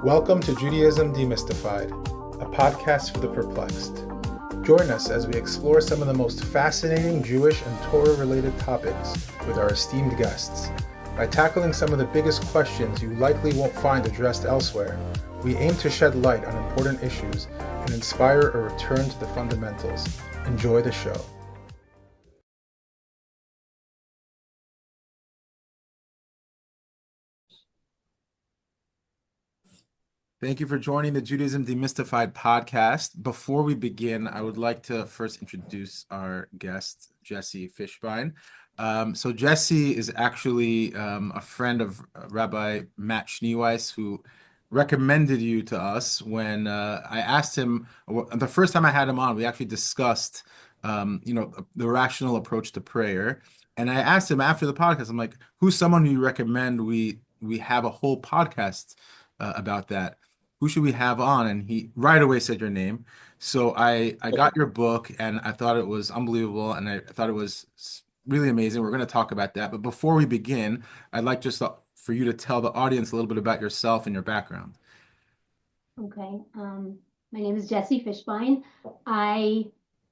Welcome to Judaism Demystified, a podcast for the perplexed. Join us as we explore some of the most fascinating Jewish and Torah-related topics with our esteemed guests. By tackling some of the biggest questions you likely won't find addressed elsewhere, we aim to shed light on important issues and inspire a return to the fundamentals. Enjoy the show. Thank you for joining the Judaism Demystified podcast. Before we begin, I would like to first introduce our guest, Jessie Fischbein. So Jessie is actually a friend of Rabbi Matt Schneeweiss, who recommended you to us when I asked him, the first time I had him on, we actually discussed, the rational approach to prayer. And I asked him after the podcast, I'm like, who's someone who you recommend we have a whole podcast about that? Who should we have on? And he right away said your name. So I got your book and I thought it was unbelievable and I thought it was really amazing. We're going to talk about that. But before we begin, I'd like just for you to tell the audience a little bit about yourself and your background. Okay. My name is Jessie Fischbein. I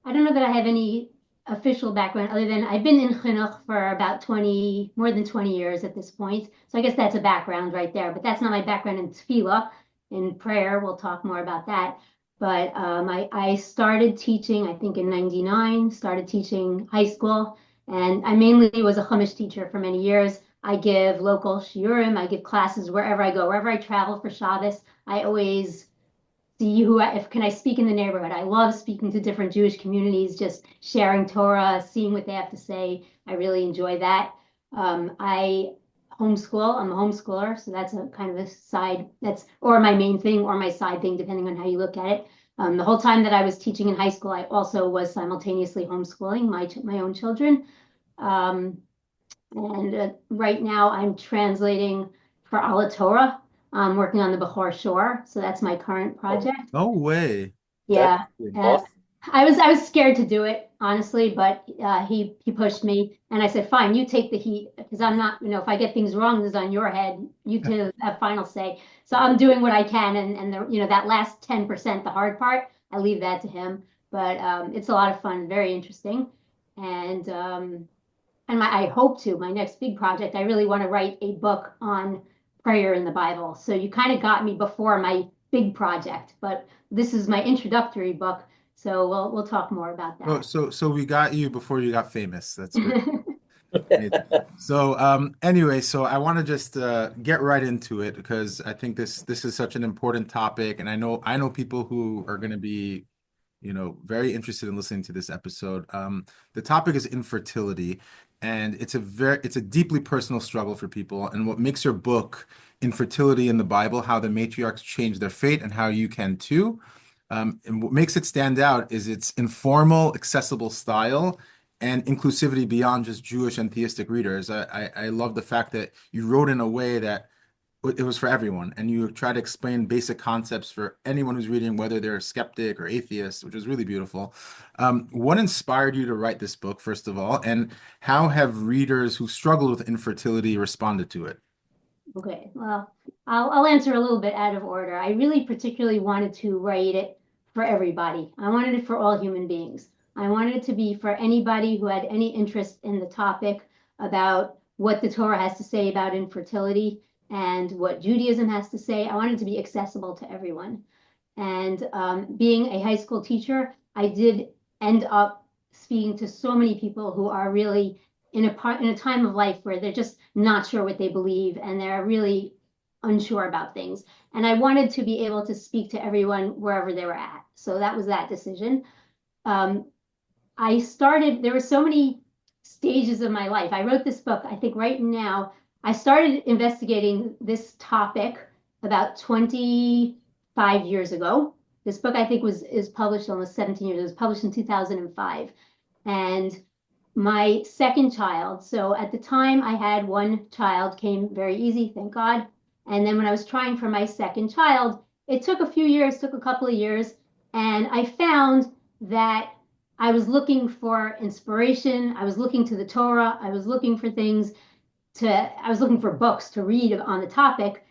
don't know that I have any official background other than I've been in chinuch for about more than 20 years at this point. So I guess that's a background right there, but that's not my background in tefillah. In prayer, we'll talk more about that. But I started teaching, I think in '99, started teaching high school, and I mainly was a Chumash teacher for many years. I give local shiurim, I give classes wherever I go, wherever I travel for Shabbos. I always see if can I speak in the neighborhood. I love speaking to different Jewish communities, just sharing Torah, seeing what they have to say. I really enjoy that. I homeschool. I'm a homeschooler, so that's a kind of a side or my main thing or my side thing, depending on how you look at it. The whole time that I was teaching in high school, I also was simultaneously homeschooling my own children. Right now I'm translating for Ala Torah. I'm working on the Bechor Shore, so that's my current project. No way. Yeah. Awesome. I was scared to do it, honestly, but he pushed me, and I said, "Fine, you take the heat because I'm not, if I get things wrong, this is on your head. You can have final say." So I'm doing what I can, and that last 10%, the hard part, I leave that to him. But it's a lot of fun, very interesting, and I hope to my next big project. I really want to write a book on prayer in the Bible. So you kind of got me before my big project, but this is my introductory book. So we'll talk more about that. Oh, so we got you before you got famous. That's great. So anyway, so I want to just get right into it because I think this is such an important topic, and I know people who are going to be, very interested in listening to this episode. The topic is infertility, and it's a deeply personal struggle for people. And what makes your book, Infertility in the Bible: How the Matriarchs Changed Their Fate and How You Can Too. And what makes it stand out is its informal, accessible style and inclusivity beyond just Jewish and theistic readers. I love the fact that you wrote in a way that it was for everyone, and you try to explain basic concepts for anyone who's reading, whether they're a skeptic or atheist, which is really beautiful. What inspired you to write this book, first of all, and how have readers who struggled with infertility responded to it? Okay, well, I'll answer a little bit out of order. I really particularly wanted to write it for everybody. I wanted it for all human beings. I wanted it to be for anybody who had any interest in the topic about what the Torah has to say about infertility and what Judaism has to say. I wanted it to be accessible to everyone. And being a high school teacher, I did end up speaking to so many people who are really in a time of life where they're just not sure what they believe and they're really unsure about things. And I wanted to be able to speak to everyone wherever they were at. So that was that decision. There were so many stages of my life. I wrote this book, I think right now, I started investigating this topic about 25 years ago. This book, I think, is published almost 17 years. It was published in 2005. And my second child, so at the time I had one child, came very easy, thank God. And then when I was trying for my second child, it took a couple of years, and I found that I was looking for inspiration. I was looking to the Torah. I was looking for books to read on the topic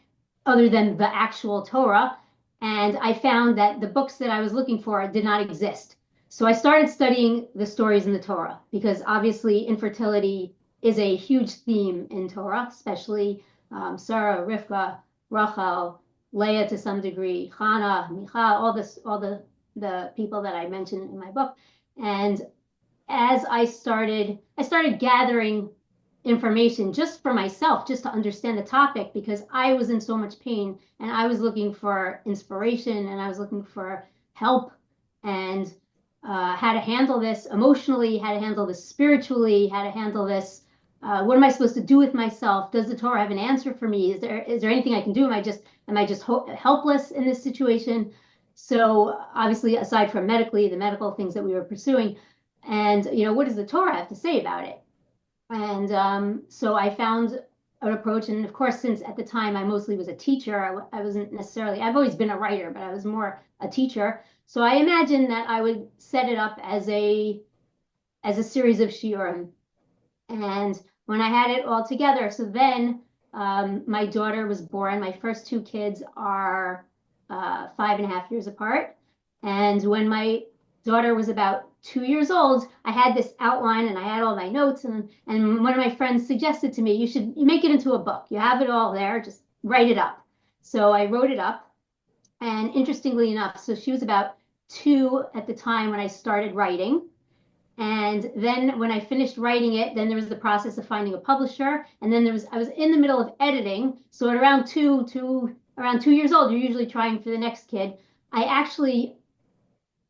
other than the actual Torah. And I found that the books that I was looking for did not exist. So I started studying the stories in the Torah because obviously infertility is a huge theme in Torah, especially Sarah, Rivka, Rachel, Leah to some degree, Hannah, Michal, all the people that I mentioned in my book. And as I started gathering information just for myself, just to understand the topic, because I was in so much pain and I was looking for inspiration and I was looking for help and how to handle this emotionally, how to handle this spiritually, how to handle this. What am I supposed to do with myself? Does the Torah have an answer for me? Is there anything I can do? Am I just helpless in this situation? So obviously, aside from medically, the medical things that we were pursuing, and what does the Torah have to say about it? And so I found an approach, and of course, since at the time I mostly was a teacher, I wasn't necessarily. I've always been a writer, but I was more a teacher. So I imagined that I would set it up as a series of shiurim. And when I had it all together, so then my daughter was born. My first two kids are 5.5 years apart. And when my daughter was about 2 years old, I had this outline and I had all my notes. And one of my friends suggested to me, you make it into a book. You have it all there, just write it up. So I wrote it up. And interestingly enough, so she was about 2 at the time when I started writing. And then when I finished writing it, then there was the process of finding a publisher. And then I was in the middle of editing. So at around 2 years old, you're usually trying for the next kid. I actually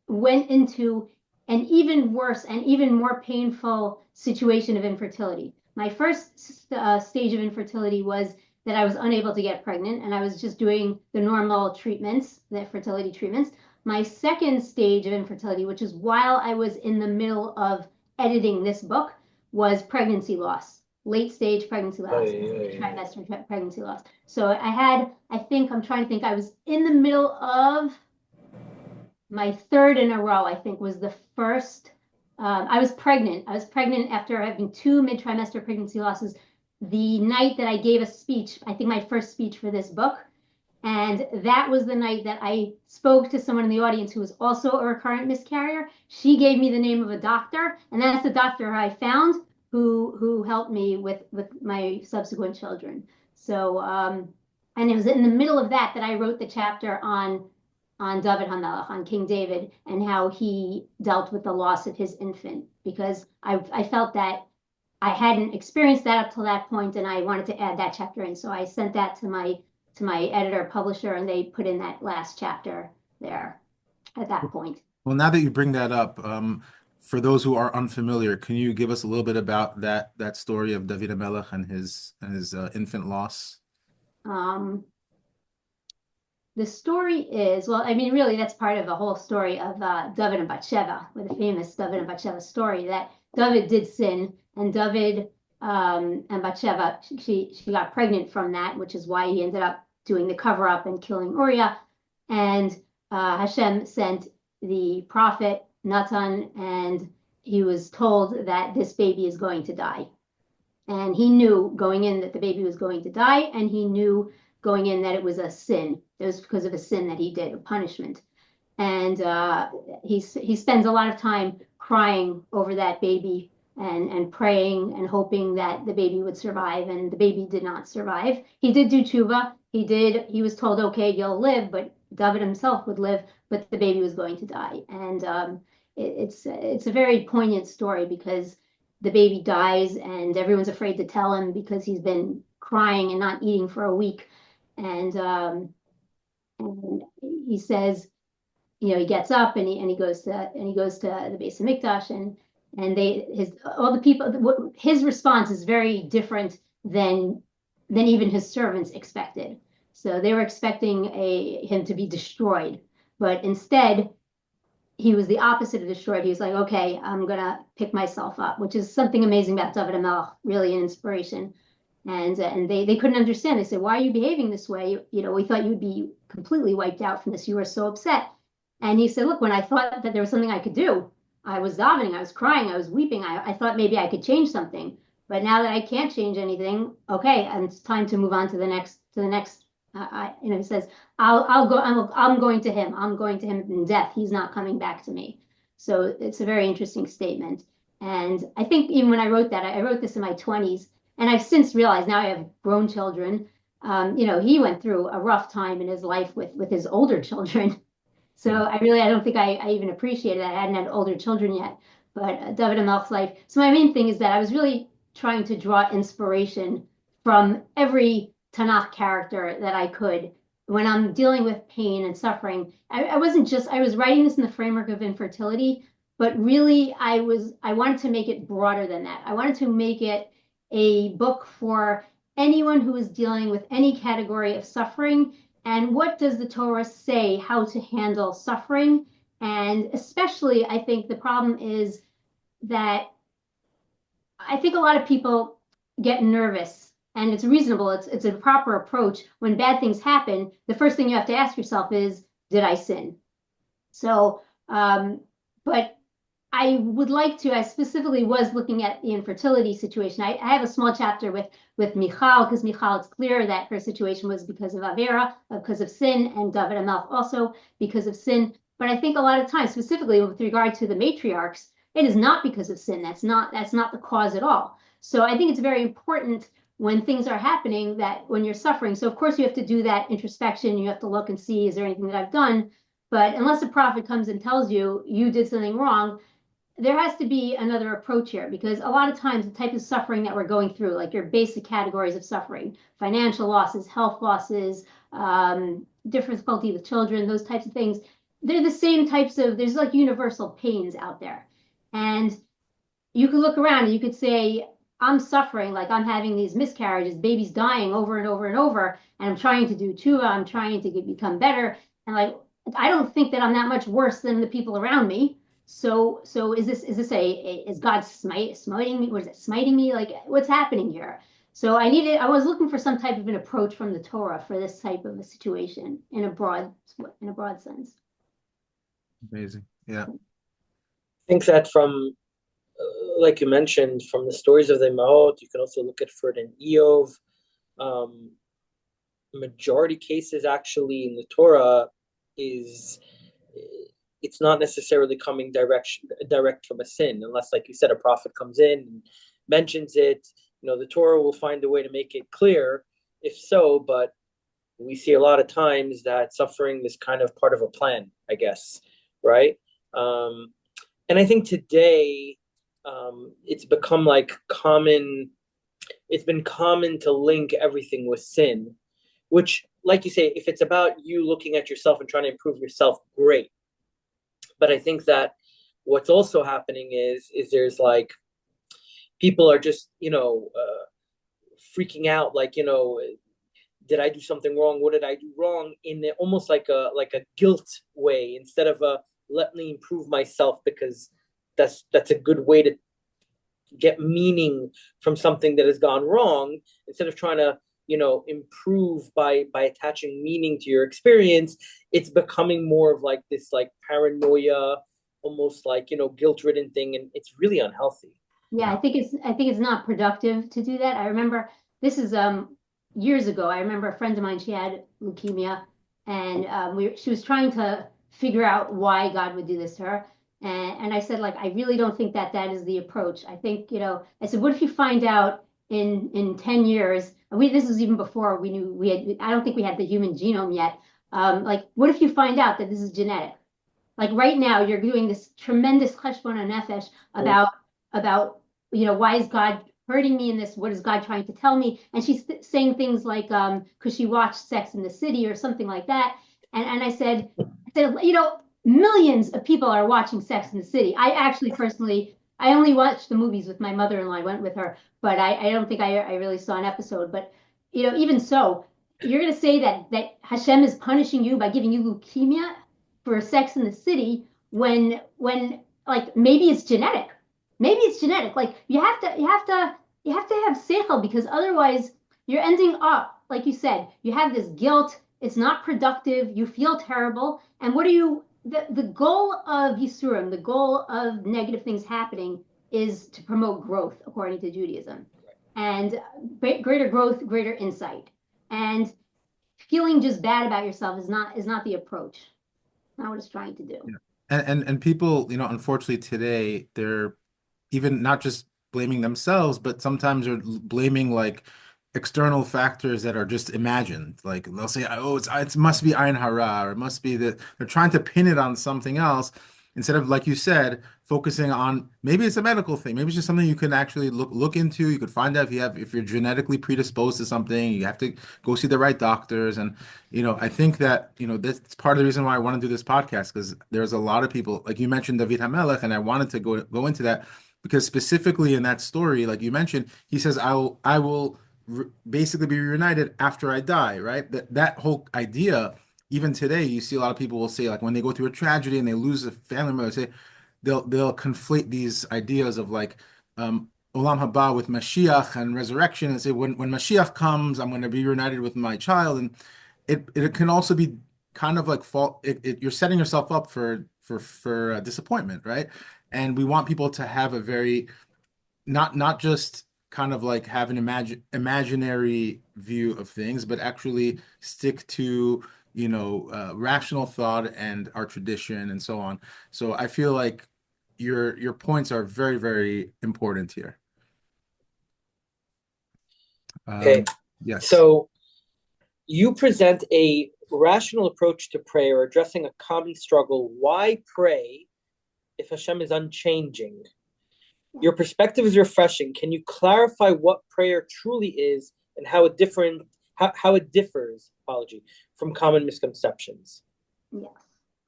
went into an even worse and even more painful situation of infertility. My first stage of infertility was that I was unable to get pregnant and I was just doing the normal treatments, the fertility treatments. My second stage of infertility, which is while I was in the middle of editing this book, was pregnancy loss, late stage pregnancy loss, trimester pregnancy loss. So I'm trying to think, I was in the middle of my third in a row, I think, was the first. I was pregnant. I was pregnant after having 2 mid-trimester pregnancy losses the night that I gave a speech, I think my first speech for this book. And that was the night that I spoke to someone in the audience who was also a recurrent miscarrier. She gave me the name of a doctor, and that's the doctor I found who helped me with my subsequent children. So, and it was in the middle of that I wrote the chapter on David HaMelech, on King David, and how he dealt with the loss of his infant, because I felt that I hadn't experienced that up till that point, and I wanted to add that chapter in. So I sent that to my editor publisher, and they put in that last chapter there at that point. Well, now that you bring that up, for those who are unfamiliar, can you give us a little bit about that story of David HaMelech and his infant loss? The story is, well, I mean, really, that's part of the whole story of David and Bathsheba, with the famous David and Bathsheba story, that David did sin, and David and Bathsheba, she got pregnant from that, which is why he ended up doing the cover-up and killing Uriah. And Hashem sent the prophet Natan, and he was told that this baby is going to die. And he knew going in that the baby was going to die, and he knew going in that it was a sin. It was because of a sin that he did, a punishment. And he spends a lot of time crying over that baby and praying and hoping that the baby would survive, and the baby did not survive. He did do tshuva. He was told, okay, you'll live, but David himself would live, but the baby was going to die. And it's a very poignant story because the baby dies and everyone's afraid to tell him because he's been crying and not eating for a week. And he says, he gets up and he goes to the Beis Hamikdash, and all the people, his response is very different than even his servants expected. So they were expecting him to be destroyed, but instead he was the opposite of destroyed. He was like, okay, I'm gonna pick myself up, which is something amazing about David HaMelech, really an inspiration. And they couldn't understand. They said, why are you behaving this way? We thought you'd be completely wiped out from this. You were so upset. And he said, look, when I thought that there was something I could do, I was davening, I was crying, I was weeping. I thought maybe I could change something. But now that I can't change anything, okay, and it's time to move on to the next He says, I'll go, I'm going to him. I'm going to him in death. He's not coming back to me. So it's a very interesting statement. And I think even when I wrote that, I wrote this in my 20s, and I've since realized now I have grown children. He went through a rough time in his life with his older children. So Yeah. I don't think I even appreciated that. I hadn't had older children yet, but David Amelch's life. So my main thing is that I was really trying to draw inspiration from every Tanakh character that I could when I'm dealing with pain and suffering. I wasn't just, I was writing this in the framework of infertility, but really I wanted to make it broader than that. I wanted to make it a book for anyone who is dealing with any category of suffering, and what does the Torah say how to handle suffering? And especially, I think the problem is that I think a lot of people get nervous, and it's reasonable. It's a proper approach. When bad things happen, the first thing you have to ask yourself is, did I sin? So, but I would like to, I specifically was looking at the infertility situation. I have a small chapter with Michal, because Michal, it's clear that her situation was because of Avera, because of sin, and David Amelch also because of sin. But I think a lot of times, specifically with regard to the matriarchs, it is not because of sin. That's not the cause at all. So I think it's very important when things are happening that when you're suffering. So of course you have to do that introspection. You have to look and see, is there anything that I've done? But unless a prophet comes and tells you you did something wrong, there has to be another approach here, because a lot of times the type of suffering that we're going through, like your basic categories of suffering, financial losses, health losses, difficulty with children, those types of things, they're the same types of, there's like universal pains out there. And you could look around and you could say, I'm suffering, like I'm having these miscarriages, babies dying over and over and over, and I'm trying to do tshuva, I'm trying to become better. And like, I don't think that I'm that much worse than the people around me. So is this is God smiting me? What is it, smiting me? Like, what's happening here? So I was looking for some type of an approach from the Torah for this type of a situation in a broad sense. Amazing. Yeah. I think that from, like you mentioned, from the stories of the Imahot, you can also look at for it in Eov. Majority cases actually in the Torah is it's not necessarily coming direct from a sin, unless, like you said, a prophet comes in and mentions it. The Torah will find a way to make it clear, if so. But we see a lot of times that suffering is kind of part of a plan, I guess, right? And I think today it's become like common. It's been common to link everything with sin, which, like you say, if it's about you looking at yourself and trying to improve yourself, great. But I think that what's also happening is there's like people are just freaking out, like, did I do something wrong? What did I do wrong? In almost like a guilt way, instead of a let me improve myself, because that's a good way to get meaning from something that has gone wrong, instead of trying to improve by attaching meaning to your experience. It's becoming more of like this like paranoia, almost like guilt-ridden thing, and it's really unhealthy. Yeah, I think it's not productive to do that. I remember this is years ago. I remember a friend of mine, she had leukemia, and she was trying to figure out why God would do this to her. And I said, like, I really don't think that is the approach. I think, I said, what if you find out in 10 years, this was even before we knew I don't think we had the human genome yet. Like, what if you find out that this is genetic? Like right now, you're doing this tremendous cheshbon nefesh about why is God hurting me in this? What is God trying to tell me? And she's saying things like because she watched Sex in the City or something like that. And I said, millions of people are watching Sex in the City. I actually personally, I only watched the movies with my mother-in-law. I went with her, but I don't think I really saw an episode. But even so, you're going to say that Hashem is punishing you by giving you leukemia for Sex in the City when like maybe it's genetic. Maybe it's genetic. Like you have to have seichel, because otherwise you're ending up, like you said, you have this guilt. It's not productive. You feel terrible. And what are you? The goal of Yisurim, the goal of negative things happening, is to promote growth, according to Judaism, and greater growth, greater insight. And feeling just bad about yourself is not the approach. Not what it's trying to do. Yeah. And people, unfortunately today, they're even not just blaming themselves, but sometimes they're blaming like external factors that are just imagined. Like they'll say, "Oh, it must be Ayin Hara," or it must be that they're trying to pin it on something else instead of, like you said, focusing on maybe it's a medical thing, maybe it's just something you can actually look into. You could find out if you're genetically predisposed to something. You have to go see the right doctors, and I think that that's part of the reason why I want to do this podcast because there's a lot of people like you mentioned David Hamelech, and I wanted to go into that because specifically in that story, like you mentioned, he says, I will basically be reunited after I die, right? That whole idea, even today, you see a lot of people will say, like when they go through a tragedy and they lose a family member, say they'll conflate these ideas of like Olam Haba with Mashiach and resurrection, and say when Mashiach comes, I'm going to be reunited with my child, and it can also be kind of like you're setting yourself up for disappointment, right? And we want people to have a very not just kind of like have an imaginary view of things, but actually stick to rational thought and our tradition and so on. So I feel like your points are very, very important here. Okay. Yes. So you present a rational approach to prayer, addressing a common struggle. Why pray if Hashem is unchanging? Your perspective is refreshing. Can you clarify what prayer truly is and how it differs, from common misconceptions? Yes.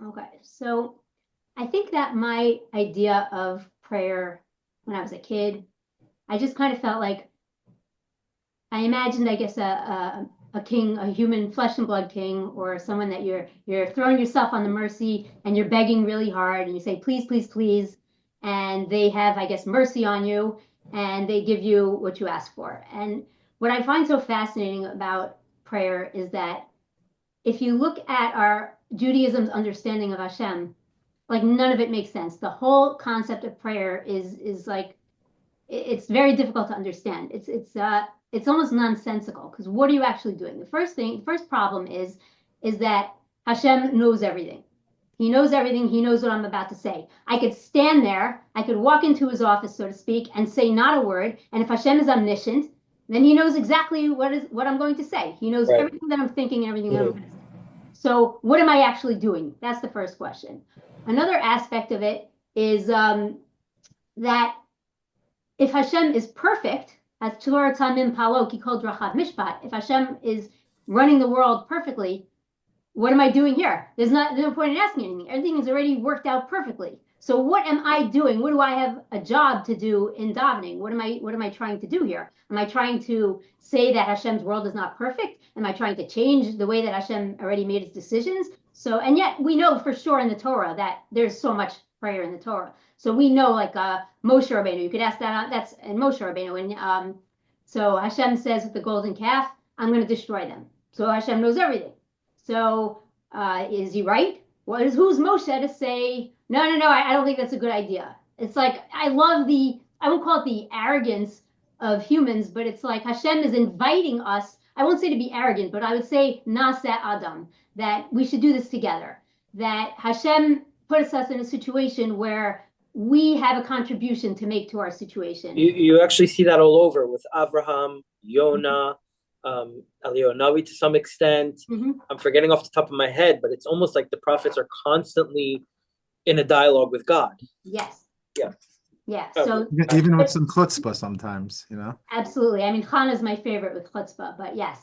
Okay. So I think that my idea of prayer when I was a kid, I just kind of felt like I imagined, I guess, a king, a human flesh and blood king, or someone that you're throwing yourself on the mercy and you're begging really hard and you say, please, please, please. And they have, I guess, mercy on you and they give you what you ask for. And what I find so fascinating about prayer is that if you look at our Judaism's understanding of Hashem, like none of it makes sense. The whole concept of prayer is like it's very difficult to understand. It's almost nonsensical because what are you actually doing? The first problem is that Hashem knows everything. He knows everything. He knows what I'm about to say. I could stand there, I could walk into his office, so to speak, and say not a word. And if Hashem is omniscient, then he knows exactly what I'm going to say. He knows everything that I'm thinking and everything that I'm going to say. So what am I actually doing? That's the first question. Another aspect of it is that if Hashem is perfect, as Torah Tamim Palo Kikol Drachav Mishpat, if Hashem is running the world perfectly, what am I doing here? There's no point in asking anything. Everything is already worked out perfectly. So what am I doing? What do I have a job to do in davening? What am I trying to do here? Am I trying to say that Hashem's world is not perfect? Am I trying to change the way that Hashem already made its decisions? So, and yet we know for sure in the Torah that there's so much prayer in the Torah. So we know, like Moshe Rabbeinu, you could ask that. That's in Moshe Rabbeinu. And so Hashem says with the golden calf, "I'm going to destroy them." So Hashem knows everything. So is he right? Who's Moshe to say no? I don't think that's a good idea. It's like I won't call it the arrogance of humans, but it's like Hashem is inviting us. I won't say to be arrogant, but I would say Nasa Adam, that we should do this together. That Hashem puts us in a situation where we have a contribution to make to our situation. You actually see that all over with Abraham, Yonah, Eliyahu to some extent. Mm-hmm. I'm forgetting off the top of my head, but it's almost like the prophets are constantly in a dialogue with God. Yes. Yeah. So even with some chutzpah sometimes, Absolutely. I mean, Chana is my favorite with chutzpah, but yes.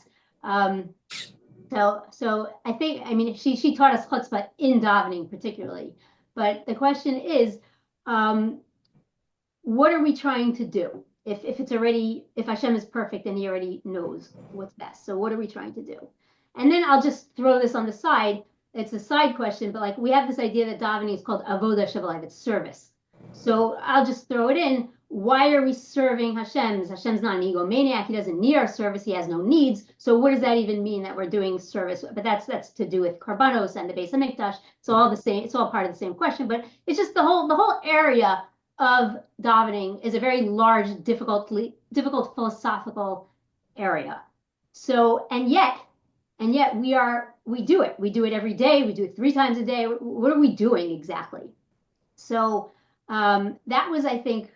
So I think, I mean, she taught us chutzpah in davening particularly, but the question is, what are we trying to do? If Hashem is perfect and he already knows what's best. So what are we trying to do? And then I'll just throw this on the side. It's a side question, but like we have this idea that davening is called avoda shabbalah, it's service. So I'll just throw it in. Why are we serving Hashem? Hashem's not an egomaniac. He doesn't need our service. He has no needs. So what does that even mean that we're doing service? But that's to do with karbanos and the Beis Hamikdash. It's all the same. It's all part of the same question. But it's just the whole area of davening is a very large, difficult philosophical area. So, and yet And yet we do it. We do it every day. We do it 3 times a day. What are we doing exactly? So that was, I think,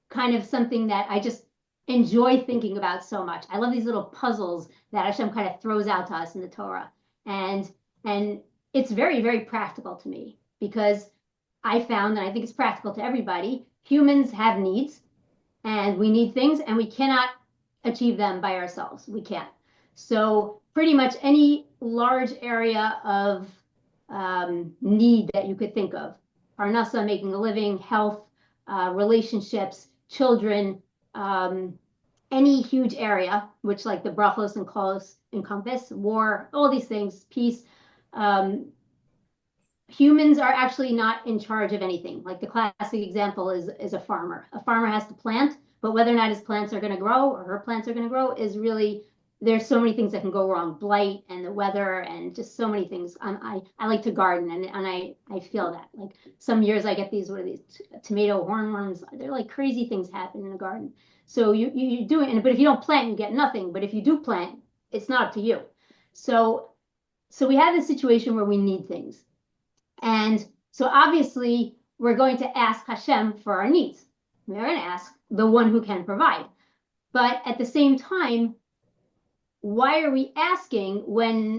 kind of something that I just enjoy thinking about so much. I love these little puzzles that Hashem kind of throws out to us in the Torah. And it's very, very practical to me because I found, and I think it's practical to everybody, humans have needs and we need things and we cannot achieve them by ourselves. We can't. So pretty much any large area of need that you could think of, parnasa, making a living, health, relationships, children, any huge area, which like the brachos and kolos encompass, war, all these things, peace. Humans are actually not in charge of anything. Like the classic example is a farmer. A farmer has to plant, but whether or not his plants are going to grow or her plants are going to grow is really, there's so many things that can go wrong. Blight and the weather and just so many things. I like to garden and I feel that. Like some years I get these, what are these, tomato hornworms. They're like crazy things happen in the garden. So you do it, but if you don't plant, you get nothing. But if you do plant, it's not up to you. So we have this situation where we need things. And so obviously we're going to ask Hashem for our needs. We're going to ask the one who can provide. But at the same time, why are we asking when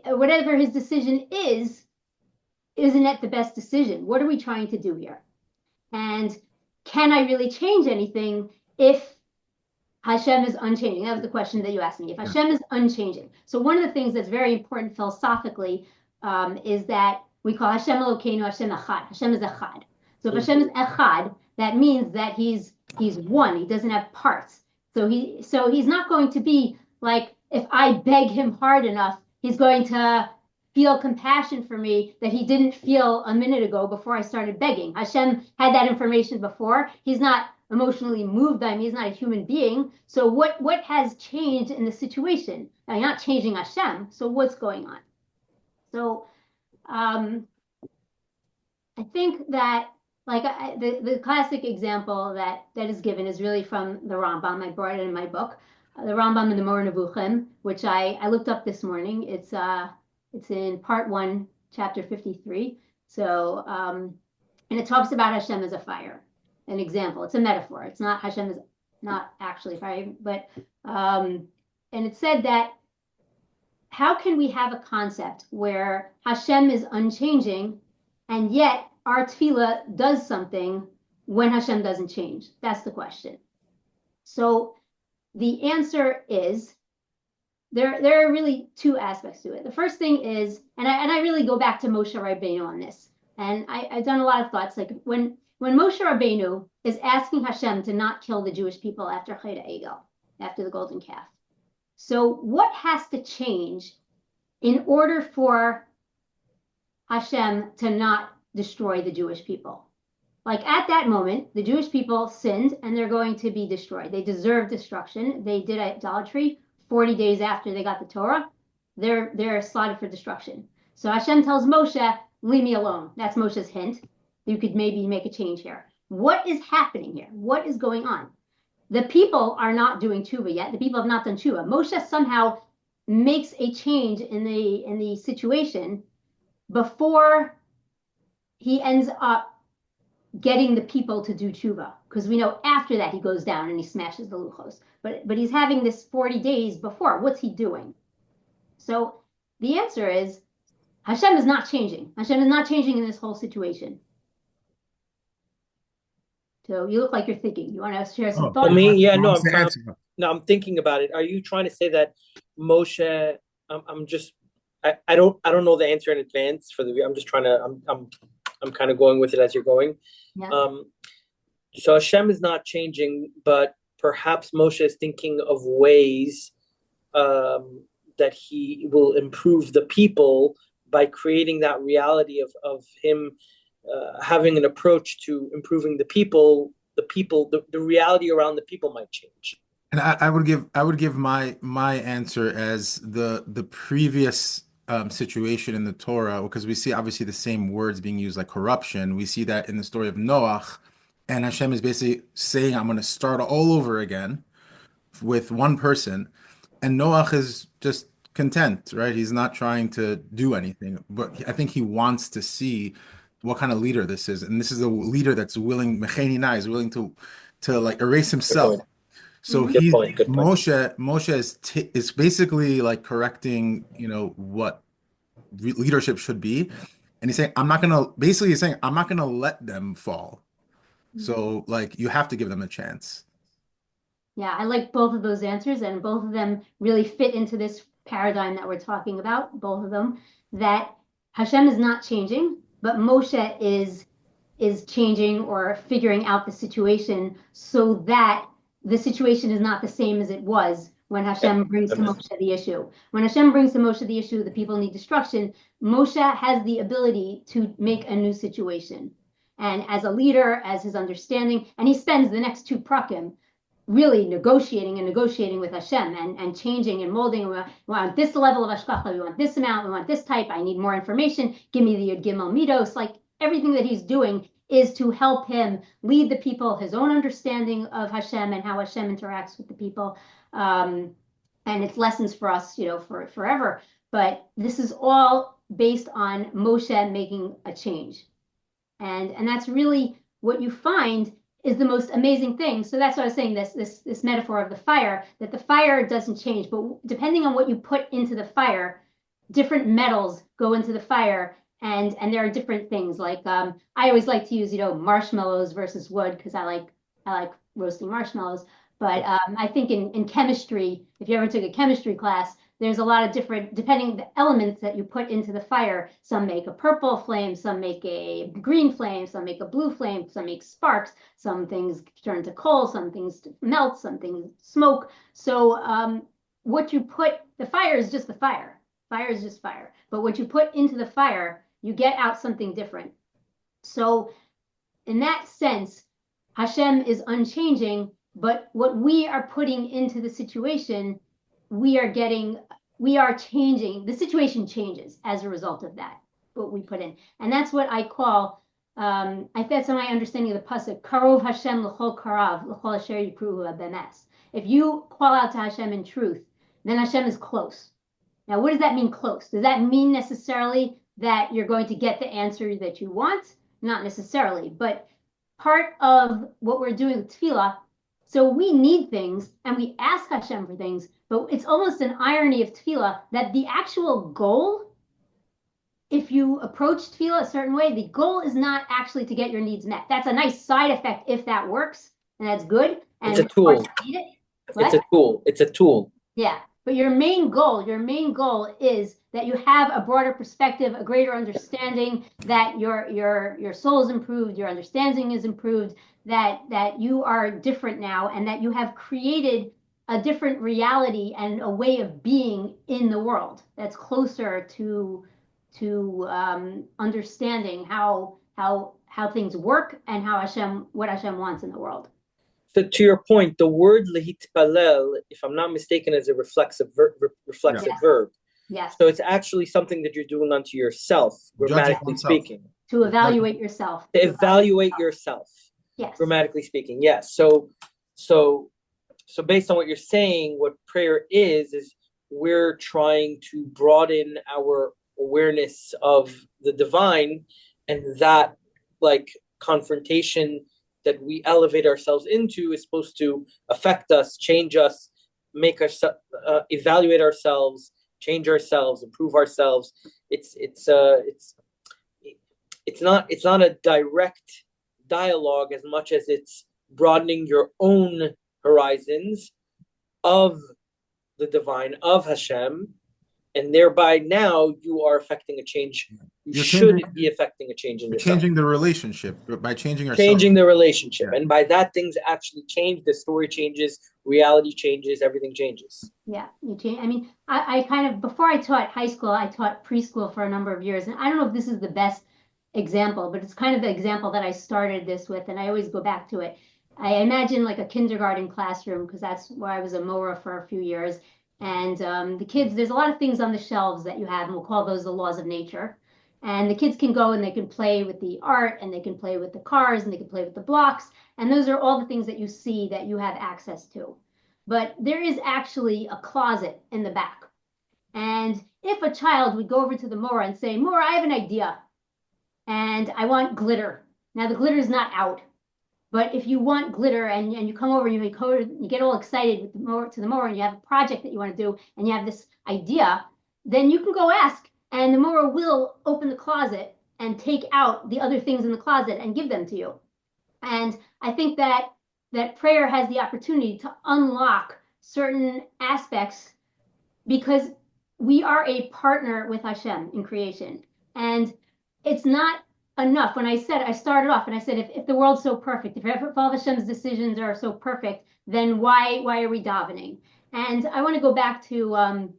whatever his decision isn't it the best decision? What are we trying to do here? And can I really change anything if Hashem is unchanging? That was the question that you asked me. If Hashem is unchanging. So one of the things that's very important philosophically is that we call Hashem Elokeinu Hashem Echad. Hashem is Echad. So if Hashem is Echad, that means that he's one. He doesn't have parts. So he's not going to be like, if I beg him hard enough, he's going to feel compassion for me that he didn't feel a minute ago before I started begging. Hashem had that information before. He's not emotionally moved by me. He's not a human being. So what has changed in the situation? Now, you're not changing Hashem. So what's going on? So I think that like the classic example that is given is really from the Rambam. I brought it in my book, the Rambam and the Moreh Nevuchim, which I looked up this morning. It's in part 1, chapter 53. So and it talks about Hashem as a fire, an example. It's a metaphor. It's not Hashem is not actually fire, but and it said that how can we have a concept where Hashem is unchanging and yet our tefillah does something when Hashem doesn't change? That's the question. So the answer is there are really 2 aspects to it. The first thing is, and I really go back to Moshe Rabbeinu on this, and I've done a lot of thoughts, like when Moshe Rabbeinu is asking Hashem to not kill the Jewish people after Chet HaEgel, after the golden calf. So what has to change in order for Hashem to not destroy the Jewish people? Like at that moment, the Jewish people sinned and they're going to be destroyed. They deserve destruction. They did idolatry. 40 days after they got the Torah, they're slotted for destruction. So Hashem tells Moshe, leave me alone. That's Moshe's hint. You could maybe make a change here. What is happening here? What is going on? The people are not doing tshuva yet. The people have not done tshuva. Moshe somehow makes a change in the situation before he ends up getting the people to do tshuva, because we know after that he goes down and he smashes the luchos. But he's having this 40 days before. What's he doing? So the answer is Hashem is not changing. Hashem is not changing in this whole situation. So you look like you're thinking. You want to share some thoughts? I'm thinking about it. Are you trying to say that Moshe? I don't know the answer in advance for the. I'm just trying to. I'm kind of going with it as you're going. Yeah. So Hashem is not changing, but perhaps Moshe is thinking of ways that he will improve the people by creating that reality of him having an approach to improving the people. The reality around the people might change. And I would give my answer as the previous situation in the Torah, because we see obviously the same words being used, like corruption. We see that in the story of Noach, and Hashem is basically saying, I'm going to start all over again with one person. And Noach is just content, right? He's not trying to do anything, but I think he wants to see what kind of leader this is. And this is a leader that's willing, Mechenina is willing to like erase Good himself. point. So Good he's point. Good point. Moshe is basically like correcting, what leadership should be. And he's saying, he's saying, I'm not gonna let them fall. So like you have to give them a chance. Yeah, I like both of those answers, and both of them really fit into this paradigm that we're talking about, both of them, that Hashem is not changing, but Moshe is changing or figuring out the situation so that the situation is not the same as it was when Hashem brings to Moshe the issue. When Hashem brings to Moshe the issue, the people need destruction, Moshe has the ability to make a new situation. And as a leader, as his understanding, and he spends the next two prakim really negotiating with Hashem and changing and molding. We want this level of hashgacha, we want this amount, we want this type, I need more information, give me the Yud Gimel Midos. Like everything that he's doing is to help him lead the people, his own understanding of Hashem and how Hashem interacts with the people. And it's lessons for us, for forever. But this is all based on Moshe making a change. And that's really what you find is the most amazing thing. So that's what I was saying, this metaphor of the fire, that the fire doesn't change, but depending on what you put into the fire, different metals go into the fire, and there are different things. Like I always like to use, marshmallows versus wood because I like roasting marshmallows. But I think in chemistry, if you ever took a chemistry class, there's a lot of different, depending the elements that you put into the fire. Some make a purple flame, some make a green flame, some make a blue flame, some make sparks, some things turn to coal, some things melt, some things smoke. So what you put, the fire is just the fire. Fire is just fire. But what you put into the fire, you get out something different. So in that sense, Hashem is unchanging, but what we are putting into the situation, we are changing. The situation changes as a result of that, what we put in. And that's what I call, that's my understanding of the pasuk, Karov Hashem l'chol karav, l'chol asher yikruhu bemes. If you call out to Hashem in truth, then Hashem is close. Now, what does that mean, close? Does that mean necessarily that you're going to get the answer that you want? Not necessarily, but part of what we're doing with tefillah, so we need things and we ask Hashem for things, but it's almost an irony of tefillah that the actual goal, if you approach tefillah a certain way, the goal is not actually to get your needs met. That's a nice side effect if that works, and that's good. And it's a tool. You need it. It's a tool. It's a tool. Yeah, but your main goal is that you have a broader perspective, a greater understanding, that your soul is improved, your understanding is improved, that you are different now, and that you have created a different reality and a way of being in the world that's closer to understanding how things work and what Hashem wants in the world. So to your point, the word lehitpalel, if I'm not mistaken, is a reflexive verb. Yes. So it's actually something that you're doing unto yourself, grammatically speaking. To evaluate yourself. To evaluate yourself. Yes. Grammatically speaking, yes. So based on what you're saying, what prayer is we're trying to broaden our awareness of the divine, and that like confrontation that we elevate ourselves into is supposed to affect us, change us, make us evaluate ourselves, change ourselves, improve ourselves. It's not a direct dialogue as much as it's broadening your own horizons of the divine, of Hashem, and thereby now you are affecting a change. You should be affecting a change in yourself. Changing the relationship by changing yourself. Changing the relationship. Yeah. And by that, things actually change. The story changes, reality changes, everything changes. Yeah, you change. I mean, I kind of, before I taught high school, I taught preschool for a number of years. And I don't know if this is the best example, but it's kind of the example that I started this with. And I always go back to it. I imagine like a kindergarten classroom, because that's where I was a Mora for a few years. And the kids, there's a lot of things on the shelves that you have, and we'll call those the laws of nature. And the kids can go and they can play with the art, and they can play with the cars, and they can play with the blocks. And those are all the things that you see that you have access to. but there is actually a closet in the back. And if a child would go over to the Mora and say, Mora, I have an idea and I want glitter. Now the glitter is not out, but if you want glitter and you come over and you get all excited with the Mora and you have a project that you want to do and you have this idea, then you can go ask and the Mora will open the closet and take out the other things in the closet and give them to you. And I think that prayer has the opportunity to unlock certain aspects because we are a partner with Hashem in creation. And it's not enough. When I started off and I said, if the world's so perfect, if all of Hashem's decisions are so perfect, then why are we davening? And I want to go back to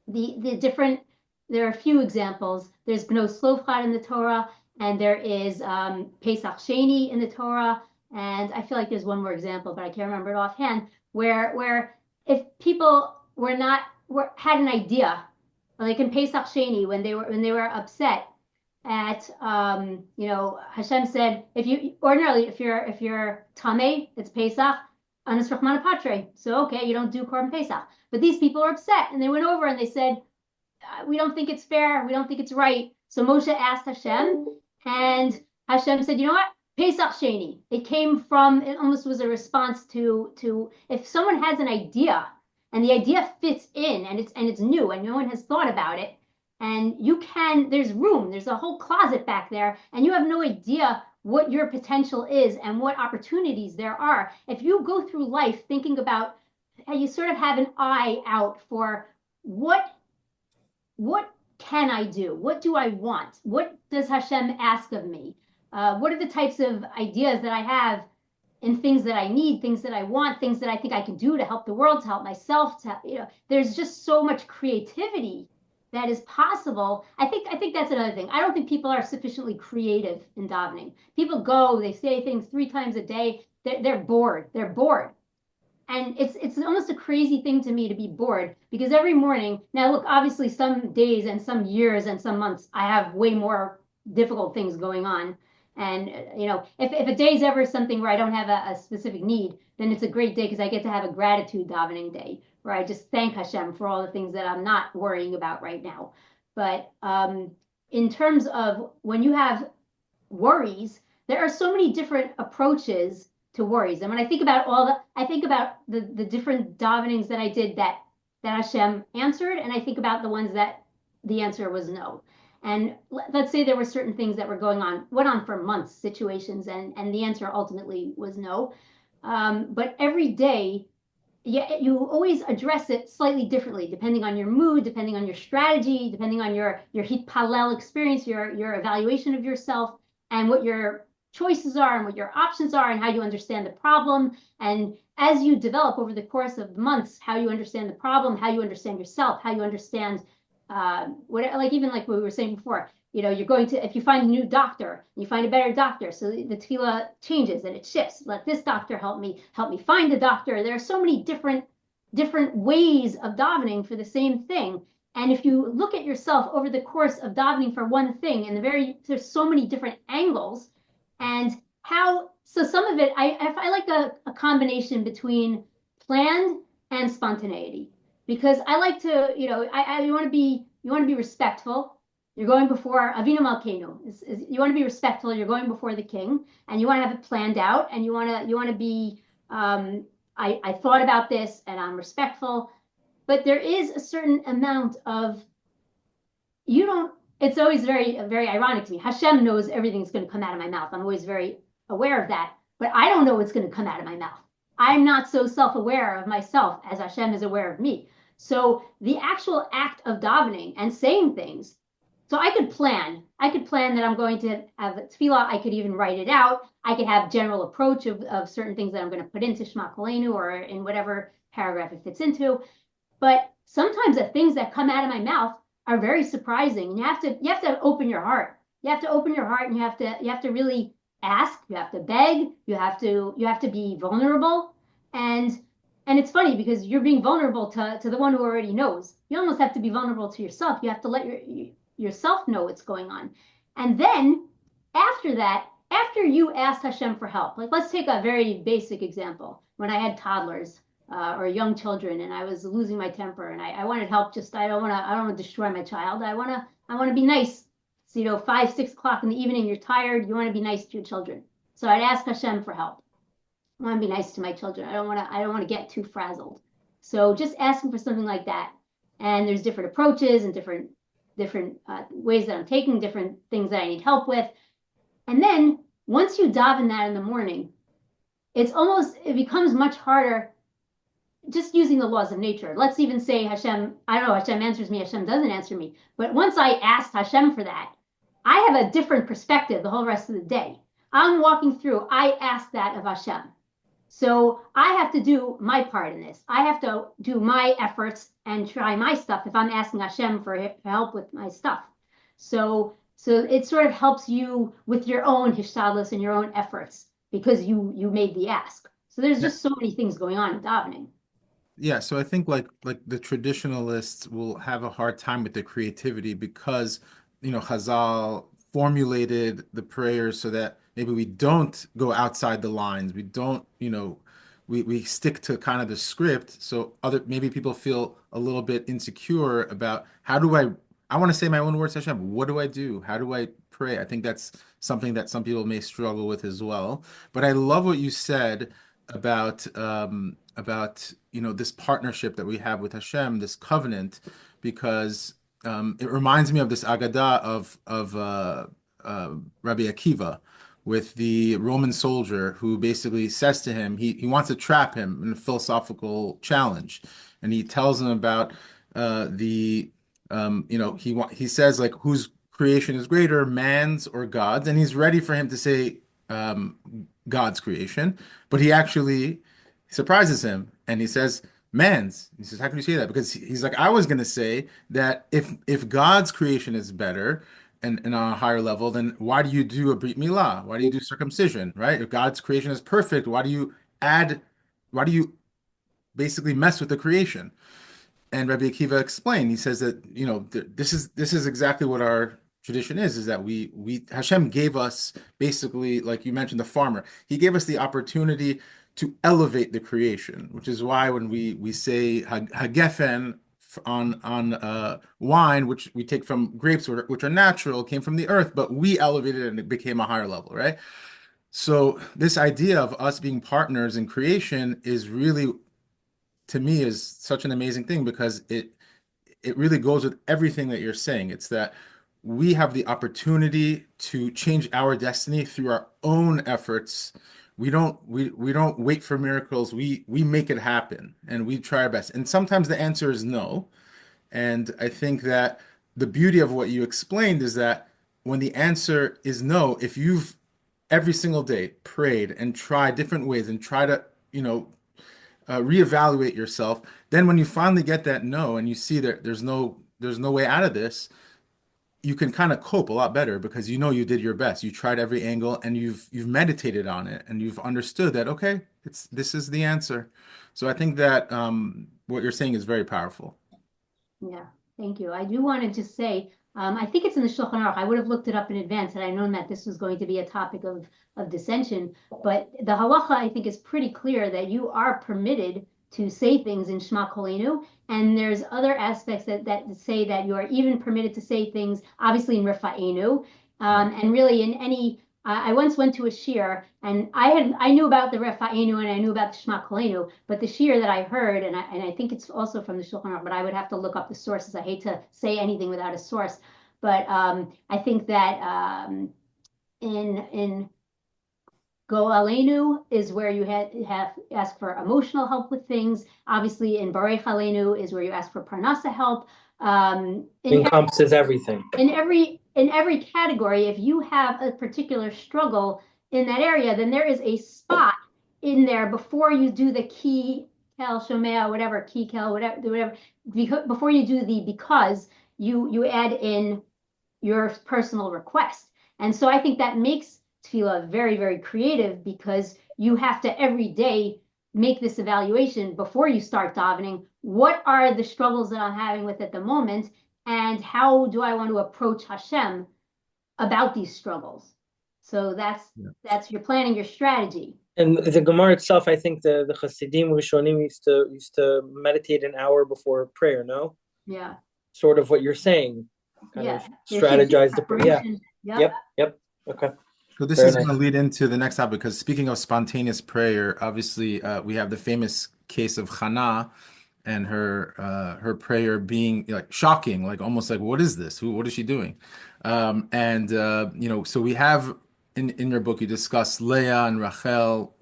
the different, there are a few examples. There's Bno Slovchad in the Torah, and there is Pesach Sheni in the Torah. And I feel like there's one more example, but I can't remember it offhand, where if people had an idea, like in Pesach Sheni, when they were upset at Hashem said, if you're Tameh, it's Pesach, Anas Rachmana Patre. So okay, you don't do Korban Pesach. But these people are upset, and they went over and they said, we don't think it's fair, we don't think it's right. So Moshe asked Hashem, and Hashem said, you know what? Pesach Sheni. It almost was a response to if someone has an idea and the idea fits in and it's new and no one has thought about it, and there's room, there's a whole closet back there, and you have no idea what your potential is and what opportunities there are. If you go through life thinking about, you sort of have an eye out for what can I do? What do I want? What does Hashem ask of me? What are the types of ideas that I have in things that I need, things that I want, things that I think I can do to help the world, to help myself, there's just so much creativity that is possible. I think that's another thing. I don't think people are sufficiently creative in davening. People they say things 3 times a day. They're bored. They're bored. And it's almost a crazy thing to me to be bored, because every morning, now look, obviously some days and some years and some months, I have way more difficult things going on. And, if a day is ever something where I don't have a specific need, then it's a great day because I get to have a gratitude davening day where I just thank Hashem for all the things that I'm not worrying about right now. But in terms of when you have worries, there are so many different approaches to worries. And when I think about the different davenings that I did that Hashem answered, and I think about the ones that the answer was no. And let's say there were certain things that went on for months, situations, and the answer ultimately was no. But every day, you always address it slightly differently, depending on your mood, depending on your strategy, depending on your hitpalel experience, your evaluation of yourself, and what your choices are and what your options are and how you understand the problem. And as you develop over the course of months, how you understand the problem, how you understand yourself, how you understand even like what we were saying before, you're going to, if you find a new doctor, you find a better doctor, so the tefillah changes and it shifts. Let this doctor help me find a doctor. There are so many different ways of davening for the same thing. And if you look at yourself over the course of davening for one thing, there's so many different angles, and so some of it, I like a combination between planned and spontaneity. Because I like to, you want to be respectful. You're going before Avinu Malkeinu. You want to be respectful. You're going before the king, and you want to have it planned out, and you want to be. I thought about this, and I'm respectful. But there is a certain amount of. It's always very, very ironic to me. Hashem knows everything's going to come out of my mouth. I'm always very aware of that, but I don't know what's going to come out of my mouth. I'm not so self-aware of myself as Hashem is aware of me. So the actual act of davening and saying things, so I could plan that I'm going to have a tefillah. I could even write it out. I could have general approach of certain things that I'm going to put into Shema Kolenu or in whatever paragraph it fits into. But sometimes the things that come out of my mouth are very surprising. And you have to open your heart. You have to open your heart, and you have to really ask. You have to beg. You have to be vulnerable. And it's funny because you're being vulnerable to the one who already knows. You almost have to be vulnerable to yourself. You have to let yourself know what's going on. And then after that, after you asked Hashem for help, like let's take a very basic example. When I had toddlers, or young children, and I was losing my temper, and I wanted help. Just I don't want to destroy my child. I want to be nice. So, 5, 6 o'clock in the evening, you're tired. You want to be nice to your children. So I'd ask Hashem for help. I want to be nice to my children. I don't want to get too frazzled. So just asking for something like that. And there's different approaches and different ways that I'm taking, different things that I need help with. And then once you daven that in the morning, it becomes much harder just using the laws of nature. Let's even say Hashem, I don't know, Hashem answers me, Hashem doesn't answer me. But once I asked Hashem for that, I have a different perspective the whole rest of the day. I'm walking through, I asked that of Hashem. So I have to do my part in this. I have to do my efforts and try my stuff if I'm asking Hashem for help with my stuff. So it sort of helps you with your own hishtadlus and your own efforts because you made the ask. So there's just so many things going on in davening. Yeah, so I think like the traditionalists will have a hard time with the creativity because Chazal formulated the prayers so that maybe we don't go outside the lines. We don't, we stick to kind of the script. So maybe people feel a little bit insecure about how do I want to say my own words to Hashem. What do I do? How do I pray? I think that's something that some people may struggle with as well. But I love what you said about this partnership that we have with Hashem, this covenant, because it reminds me of this Agadah of Rabbi Akiva with the Roman soldier who basically says to him, he wants to trap him in a philosophical challenge, and he tells him about he says like whose creation is greater, man's or God's, and he's ready for him to say God's creation, but he actually surprises him and he says man's. He says, how can you say that? Because he's like, I was going to say that if God's creation is better and on a higher level, then why do you do a brit milah? Why do you do circumcision, right? If God's creation is perfect, why do you basically mess with the creation? And Rabbi Akiva explained, he says that, this is exactly what our tradition is that Hashem gave us basically, like you mentioned, the farmer, he gave us the opportunity to elevate the creation, which is why when we say hagefen on wine, which we take from grapes, which are natural, came from the earth, but we elevated it and it became a higher level, right? So this idea of us being partners in creation is really, to me, is such an amazing thing because it really goes with everything that you're saying. It's that we have the opportunity to change our destiny through our own efforts. We don't wait for miracles. We make it happen and we try our best. And sometimes the answer is no. And I think that the beauty of what you explained is that when the answer is no, if you've every single day prayed and tried different ways and try to, reevaluate yourself, then when you finally get that no and you see that there's no way out of this, you can kind of cope a lot better because you did your best. You tried every angle and you've meditated on it and you've understood that, okay, this is the answer. So I think that what you're saying is very powerful. Yeah, thank you. I do want to just say, I think it's in the Shulchan Aruch. I would have looked it up in advance had I known that this was going to be a topic of dissension. But the halacha, I think, is pretty clear that you are permitted to say things in Shema Kolenu, and there's other aspects that say that you are even permitted to say things, obviously in Rifa'enu, and really in any. I once went to a shir, and I knew about the Rifa'enu and I knew about the Shema Kolenu, but the shir that I heard, and I think it's also from the Shulchan Aruch, but I would have to look up the sources. I hate to say anything without a source, but I think that in Go Aleinu is where you have ask for emotional help with things. Obviously, in Barech Aleinu is where you ask for parnasa help. Encompasses everything. In every category, if you have a particular struggle in that area, then there is a spot in there before you do the ki kel shomea, whatever ki kel, whatever. Before you do the because you add in your personal request, and so I think that makes tefillah very, very creative because you have to every day make this evaluation before you start davening. What are the struggles that I'm having with at the moment, and how do I want to approach Hashem about these struggles? So that's you're planning your strategy. And the Gemara itself, I think the Hasidim Rishonim used to meditate an hour before prayer. No, Yeah. sort of what you're saying, kind Yeah. of There should be strategize the prayer. Yeah. preparation. Yep. Yep. Okay. So this Very is going to nice. lead into the next topic because speaking of spontaneous prayer, obviously we have the famous case of Hannah and her prayer being like shocking, like almost like what is this? What is she doing? And so we have in your book you discuss Leah and Rachel,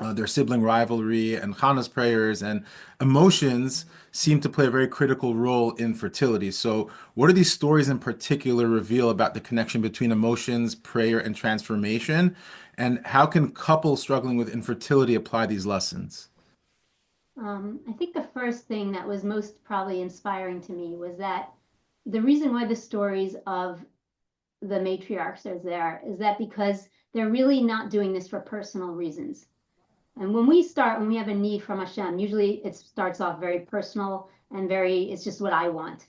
their sibling rivalry, and Hannah's prayers and emotions seem to play a very critical role in fertility. So, what do these stories in particular reveal about the connection between emotions, prayer, and transformation? And how can couples struggling with infertility apply these lessons? I think the first thing that was most probably inspiring to me was that the reason why the stories of the matriarchs are there is that because they're really not doing this for personal reasons. And when we have a need from Hashem, usually it starts off very personal and it's just what I want.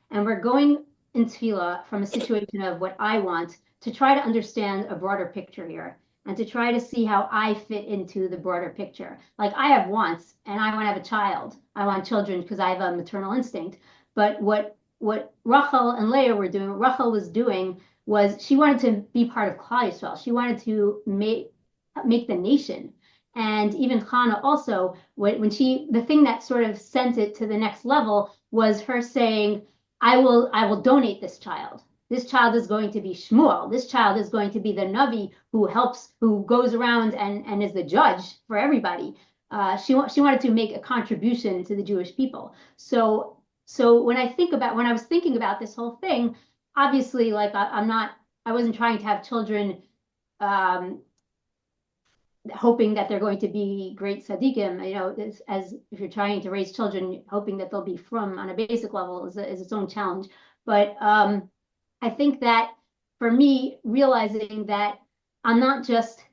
And we're going in tefillah from a situation of what I want to try to understand a broader picture here and to try to see how I fit into the broader picture. Like I have wants and I want to have a child. I want children because I have a maternal instinct. But what Rachel and Leah were doing, what Rachel was doing was she wanted to be part of Klal Yisrael. She wanted to make the nation. And even Hannah also, the thing that sort of sent it to the next level was her saying, I will donate this child. This child is going to be Shmuel. This child is going to be the Navi who goes around and is the judge for everybody. She wanted to make a contribution to the Jewish people. So when I was thinking about this whole thing, obviously, like I wasn't trying to have children um, hoping that they're going to be great tzaddikim, as if you're trying to raise children, hoping that they'll be from on a basic level is its own challenge. But I think that for me, realizing that I'm not just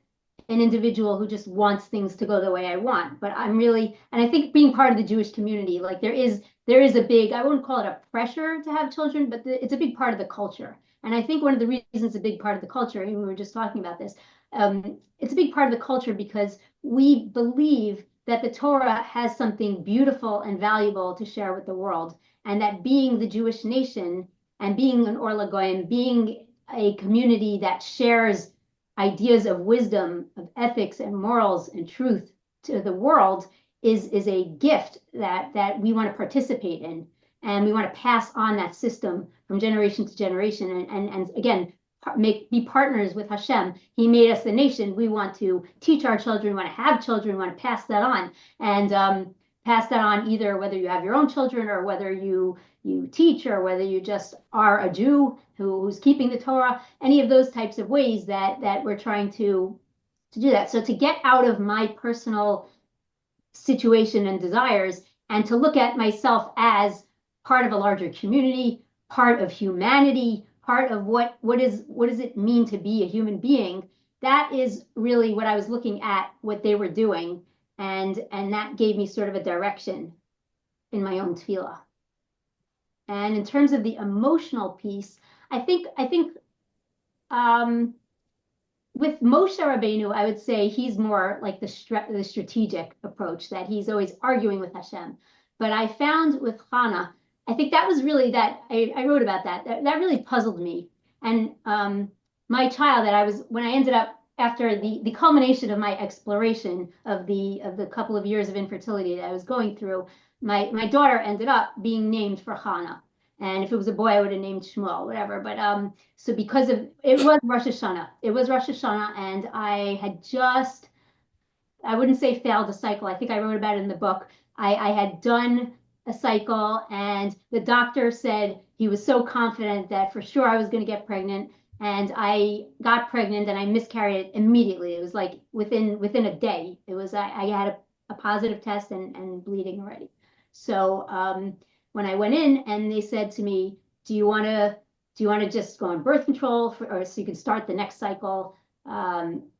an individual who just wants things to go the way I want, but and I think being part of the Jewish community, like there is a big, I wouldn't call it a pressure to have children, but it's a big part of the culture. And I think one of the reasons a big part of the culture, and we were just talking about this, it's a big part of the culture because we believe that the Torah has something beautiful and valuable to share with the world, and that being the Jewish nation and being an Or LaGoyim, being a community that shares ideas of wisdom, of ethics and morals and truth to the world is a gift that we want to participate in, and we want to pass on that system from generation to generation, and again be partners with Hashem. He made us the nation. We want to teach our children, we want to have children, we want to pass that on, and pass that on either whether you have your own children or whether you teach or whether you just are a Jew who's keeping the Torah, any of those types of ways that we're trying to do that. So to get out of my personal situation and desires and to look at myself as part of a larger community, part of humanity, part of what does it mean to be a human being, that is really what I was looking at, what they were doing, and that gave me sort of a direction in my own tefillah. And in terms of the emotional piece, I think with Moshe Rabbeinu, I would say he's more like the strategic approach, that he's always arguing with Hashem. But I found with Hannah, I think that was really that I wrote about that really puzzled me. And my child when I ended up after the culmination of my exploration of the couple of years of infertility that I was going through, my daughter ended up being named for Hannah. And if it was a boy, I would have named Shmuel, whatever. But so because of it was Rosh Hashanah, and I had just, I wouldn't say failed a cycle. I think I wrote about it in the book. I had done a cycle, and the doctor said he was so confident that for sure I was going to get pregnant. And I got pregnant, and I miscarried it immediately. It was like within a day. It was I had a positive test and bleeding already. So when I went in and they said to me, do you want to just go on birth control or so you can start the next cycle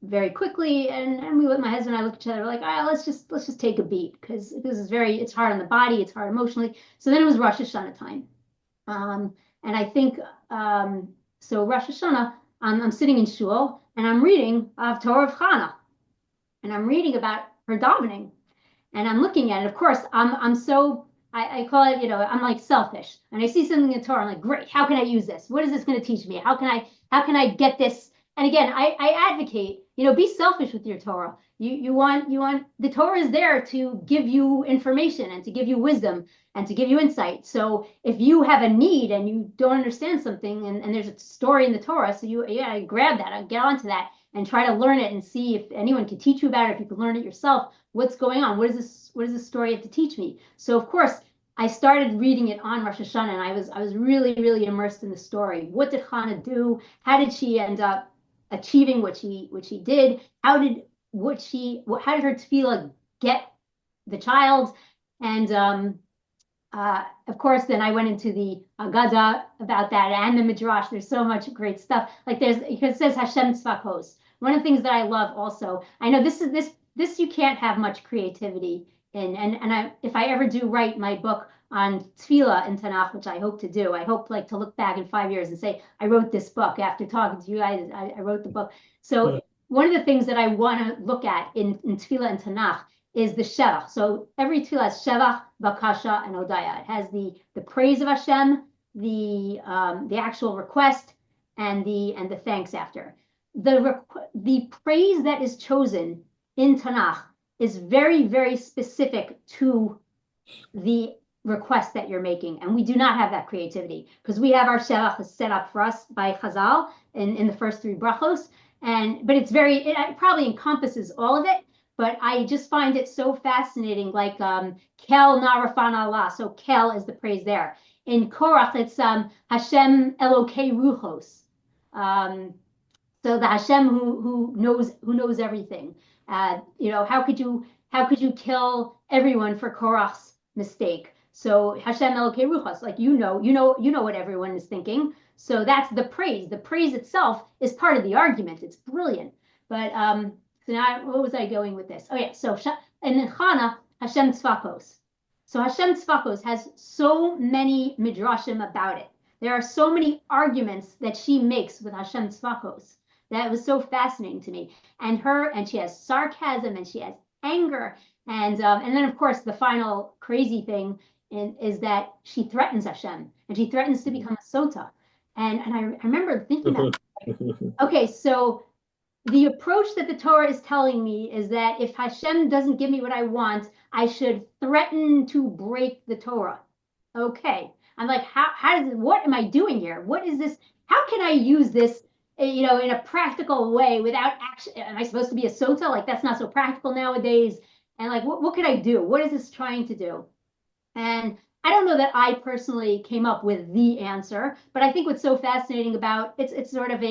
very quickly? And my husband and I looked at each other, we're like, all right, let's just take a beat, because this is it's hard on the body, it's hard emotionally. So then it was Rosh Hashanah time. And I think, so Rosh Hashanah, I'm sitting in shul and I'm reading Torah of Chana. and I'm reading about her davening, and I'm looking at it. Of course, I call it, I'm like selfish, and I see something in the Torah. I'm like, great, how can I use this? What is this going to teach me? How can I get this? And again, I advocate, be selfish with your Torah. You want the Torah is there to give you information and to give you wisdom and to give you insight. So if you have a need and you don't understand something, and there's a story in the Torah, so you grab that, get onto that, and try to learn it and see if anyone can teach you about it, if you can learn it yourself. What's going on? What does this story have to teach me? So of course, I started reading it on Rosh Hashanah, and I was really, really immersed in the story. What did Hannah do? How did she end up achieving what she did? How did her tefillah get the child? And of course, then I went into the Agada about that and the Midrash. There's so much great stuff. Like because it says Hashem Tzvakos. One of the things that I love also, I know this you can't have much creativity in, and if I ever do write my book on tefillah in Tanakh, which I hope to do, I hope like to look back in 5 years and say I wrote this book after talking to you guys. I wrote the book. So one of the things that I want to look at in tefillah and Tanakh is the shevach. So every tefillah has shevach, bakasha, and odaya. It has the praise of Hashem, the actual request, and the thanks after. The praise that is chosen in Tanakh is very, very specific to the request that you're making, and we do not have that creativity because we have our shevach set up for us by Chazal in the first 3 brachos, but it probably encompasses all of it. But I just find it so fascinating, like Kel Narafan Allah. So Kel is the praise there. In Korach, it's Hashem Elokei Ruchos. So the Hashem who knows everything. How could you kill everyone for Korach's mistake? So Hashem Elokei Ruchos, like you know what everyone is thinking. So that's the praise. The praise itself is part of the argument. It's brilliant. But so now, what was I going with this? Oh yeah, so and then Chana, Hashem Tzvakos. So Hashem Tzvakos has so many midrashim about it. There are so many arguments that she makes with Hashem Tzvakos. That was so fascinating to me. And she has sarcasm and she has anger. And then of course the final crazy thing is that she threatens Hashem and she threatens to become a sota. And I remember thinking that, okay, so the approach that the Torah is telling me is that if Hashem doesn't give me what I want, I should threaten to break the Torah. Okay. I'm like, what am I doing here? What is this? How can I use this, in a practical way without action? Am I supposed to be a sota? Like, that's not so practical nowadays. And like, what could I do? What is this trying to do? And I don't know that I personally came up with the answer, but I think what's so fascinating about it's sort of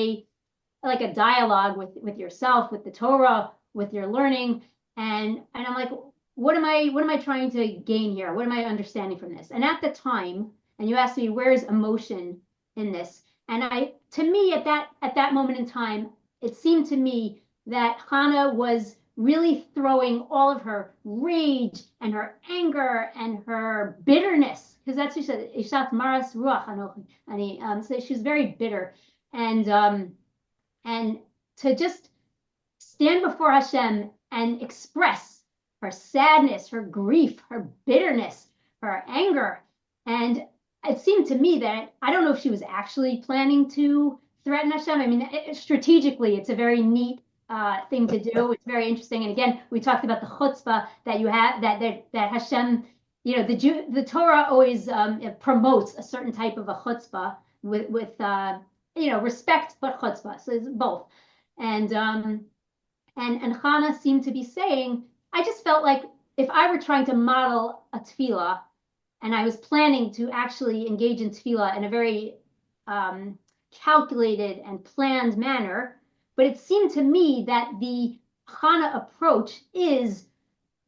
like a dialogue with yourself, with the Torah, with your learning. And I'm like, what am I trying to gain here? What am I understanding from this? And at the time, and you asked me, where's emotion in this? And to me, at that moment in time, it seemed to me that Hannah was really throwing all of her rage and her anger and her bitterness, because that's what she said, Ishat Maras Ruach Anochi. So she's very bitter. And to just stand before Hashem and express her sadness, her grief, her bitterness, her anger. And it seemed to me that I don't know if she was actually planning to threaten Hashem. I mean, strategically, it's a very neat thing to do. It's very interesting. And again, we talked about the chutzpah that you have, that Hashem, the Torah always promotes a certain type of a chutzpah with respect, but chutzpah. So it's both. And Hannah seemed to be saying, I just felt like if I were trying to model a tefillah, and I was planning to actually engage in tefillah in a very calculated and planned manner, but it seemed to me that the Hannah approach is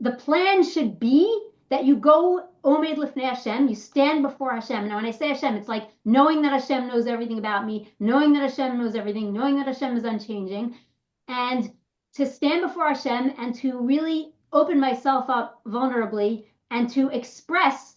the plan should be that you go Omed Lifnei Hashem, you stand before Hashem. Now, when I say Hashem, it's like knowing that Hashem knows everything about me, knowing that Hashem knows everything, knowing that Hashem is unchanging, and to stand before Hashem and to really open myself up vulnerably and to express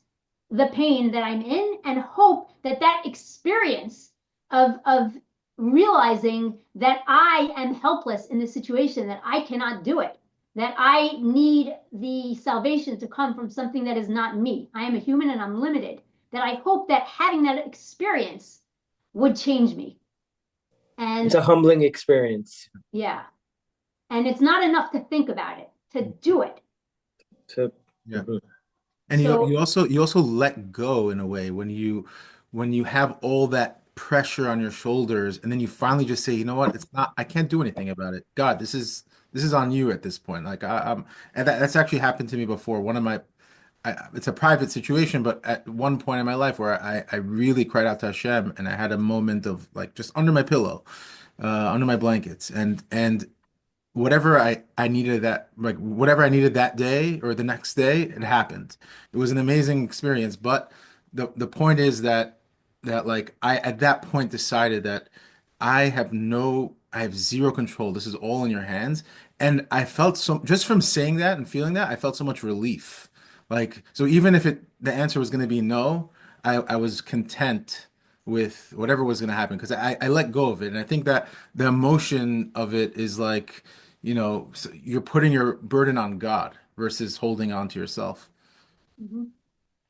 the pain that I'm in and hope that that experience of realizing that I am helpless in this situation, that I cannot do it, that I need the salvation to come from something that is not me. I am a human and I'm limited. That I hope that having that experience would change me. It's And a humbling experience. yeah, and it's not enough to think about it, to do it. Yeah. Mhm. And So you also let go in a way when you have all that pressure on your shoulders and then you finally just say, you know what, it's not, I can't do anything about it. God, this is on you at this point. Like and that's actually happened to me before. One of my it's a private situation, but at one point in my life where I really cried out to Hashem and I had a moment of like just under my pillow, under my blankets and whatever I needed that like whatever I needed that day or the next day, it happened. It was an amazing experience. But the point is that like I at that point decided that I have zero control. This is all in your hands. And I felt so just from saying that and feeling that, I felt so much relief. Like so even if the answer was gonna be no, I was content with whatever was going to happen because I let go of it. And I think that the emotion of it is like, you know, you're putting your burden on God versus holding on to yourself. mhm.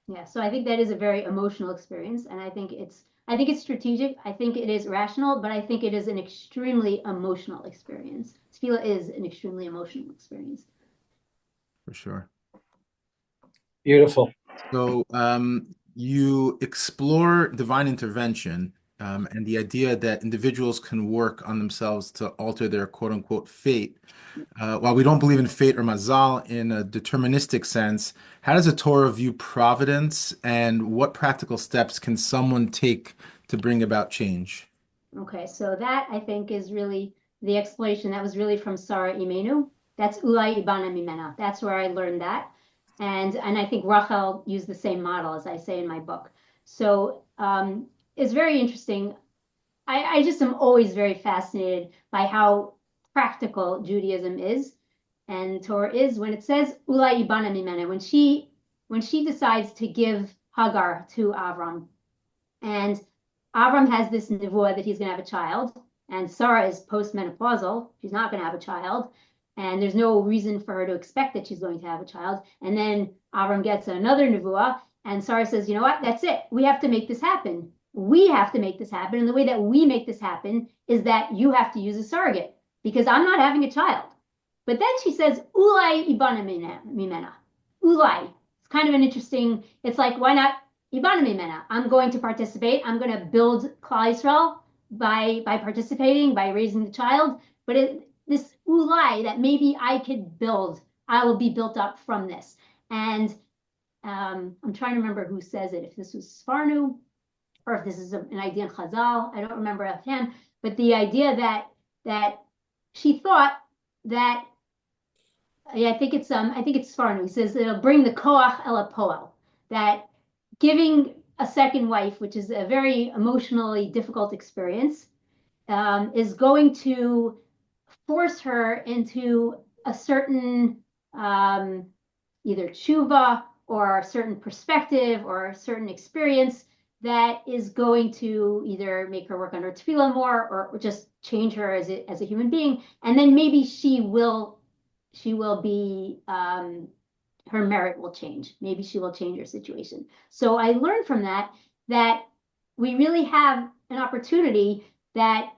Yeah, so I think that is a very emotional experience, and I think it's strategic. I think it is rational, but I think it is an extremely emotional experience. Tefillah is an extremely emotional experience. For sure. Beautiful. So, you explore divine intervention, and the idea that individuals can work on themselves to alter their quote unquote fate. While we don't believe in fate or mazal in a deterministic sense, how does the Torah view providence, and what practical steps can someone take to bring about change? Okay, so that I think is really the explanation. That was really from Sarah Imenu. That's Ulai Ibana Mimena. That's where I learned that. And I think Rachel used the same model as I say in my book. So it's very interesting. I just am always very fascinated by how practical Judaism is and Torah is when it says Ulai Ibana Mimena, when she decides to give Hagar to Avram. And Avram has this nevuah that he's going to have a child, and Sarah is postmenopausal. She's not going to have a child, and there's no reason for her to expect that she's going to have a child. And then Avram gets another nevuah, and Sarah says, "You know what? That's it. We have to make this happen. We have to make this happen. And the way that we make this happen is that you have to use a surrogate because I'm not having a child." But then she says, "Ulai ibana mimena." Ulai. It's kind of an interesting. It's like, why not Ibana Mimena? I'm going to participate. I'm going to build Klal Yisrael by participating, by raising the child. But this ulai that maybe I could build, I will be built up from this. And I'm trying to remember who says it. If this was Sfarnu or if this is an idea in Chazal, I don't remember offhand. But the idea that she thought that yeah, I think it's Sfarnu. He says it'll bring the koach el poel, that giving a second wife, which is a very emotionally difficult experience, is going to force her into a certain either tshuva or a certain perspective or a certain experience that is going to either make her work under tefillah more or just change her as a human being. And then maybe she will be her merit will change. Maybe she will change her situation. So I learned from that we really have an opportunity that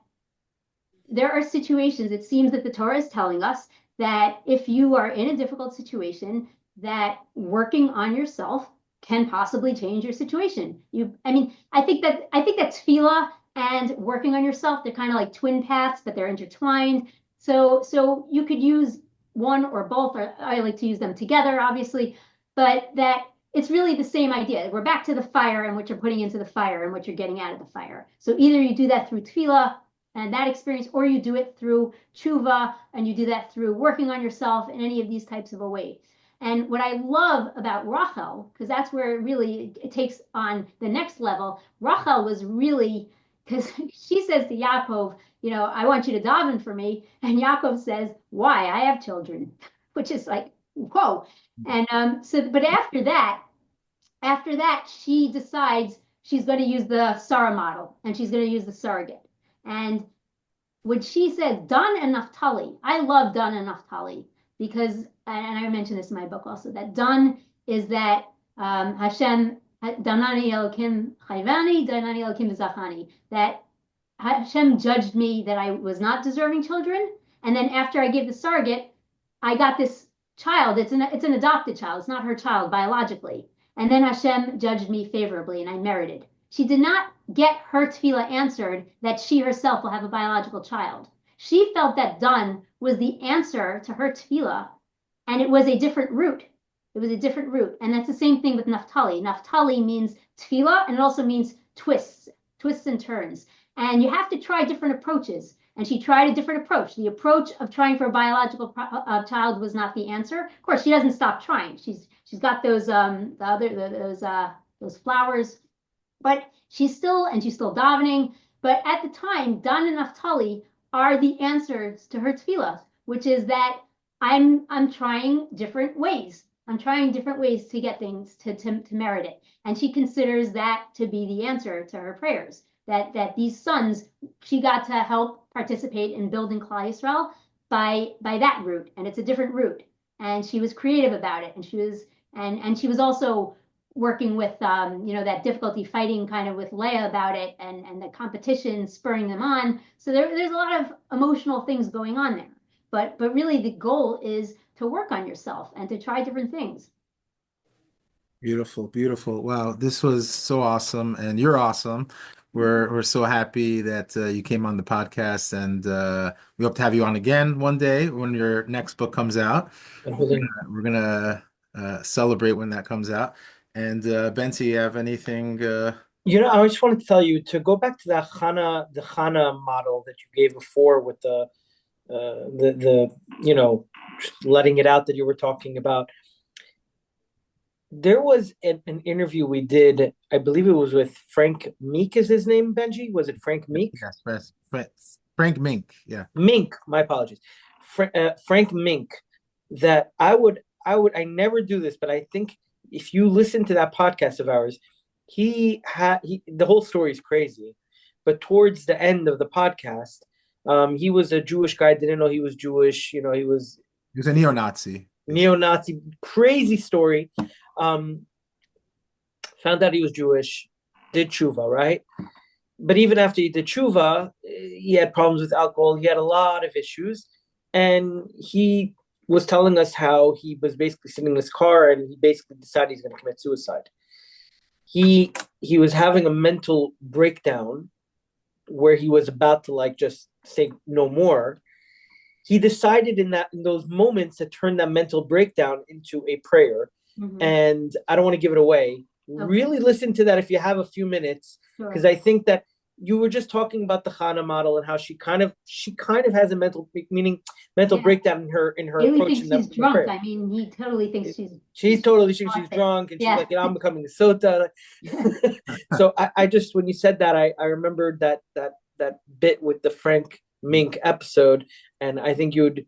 there are situations, it seems that the Torah is telling us that if you are in a difficult situation, that working on yourself can possibly change your situation. I think that tefillah and working on yourself, they're kind of like twin paths, but they're intertwined. So you could use one or both, or I like to use them together, obviously, but that it's really the same idea. We're back to the fire and what you're putting into the fire and what you're getting out of the fire. So either you do that through tefillah and that experience, or you do it through tshuva and you do that through working on yourself in any of these types of a way. And what I love about Rachel, because that's where it takes on the next level, Rachel was really, because she says to Yaakov, I want you to daven for me. And Yaakov says, why? I have children, which is like, whoa. And but after that, she decides she's going to use the Sarah model and she's going to use the surrogate. And when she says Dan and Naphtali, I love Dan and Naphtali because, and I mentioned this in my book also, that done is that Hashem, Danani Elokim Chayvani, Danani Elokim V'Zachani, that Hashem judged me that I was not deserving children, and then after I gave the surrogate, I got this child. It's an adopted child. It's not her child biologically. And then Hashem judged me favorably, and I merited. She did not get her tefillah answered that she herself will have a biological child. She felt that done was the answer to her tefillah, and it was a different route. It was a different route. And that's the same thing with Naphtali. Naphtali means tefillah, and it also means twists and turns. And you have to try different approaches. And she tried a different approach. The approach of trying for a biological child was not the answer. Of course, she doesn't stop trying. She's got those those flowers, but she's still davening. But at the time, Dan and Naphtali are the answers to her tefillah, which is that I'm trying different ways. I'm trying different ways to get things to merit it. And she considers that to be the answer to her prayers. That these sons, she got to help participate in building Klal Yisrael by that route, and it's a different route. And she was creative about it, and she was also working with that difficulty fighting kind of with Leah about it, and the competition spurring them on. So there's a lot of emotional things going on there. But really the goal is to work on yourself and to try different things. Beautiful, beautiful. Wow, this was so awesome, and you're awesome. We're so happy that you came on the podcast, and we hope to have you on again one day when your next book comes out. We're gonna celebrate when that comes out. And Benzi, you have anything? I just wanted to tell you to go back to the Chana model that you gave before with the letting it out that you were talking about. There was an interview we did, I believe it was with Frank Meek is his name, Benji? Was it Frank Meek? Yes, Frank Mink, yeah. Mink, my apologies. Frank Mink, that I never do this, but I think if you listen to that podcast of ours, the whole story is crazy. But towards the end of the podcast, he was a Jewish guy, didn't know he was Jewish, he was a neo-Nazi. Crazy story. Found out he was Jewish, did tshuva, right? But even after he did tshuva, he had problems with alcohol. He had a lot of issues. And he was telling us how he was basically sitting in his car and he basically decided he's going to commit suicide. He was having a mental breakdown where he was about to just say no more. He decided in those moments to turn that mental breakdown into a prayer. Mm-hmm. And I don't want to give it away. Okay. Really listen to that if you have a few minutes, because I think that you were just talking about the Chana model and how she kind of has a mental breakdown in her approach. Thinks she's drunk. Prayer. I mean, he totally thinks she's totally thinks she's drunk, and she's like, I'm becoming a sota. So I just, when you said that, I remembered that bit with the Frank Mink episode, and I think you would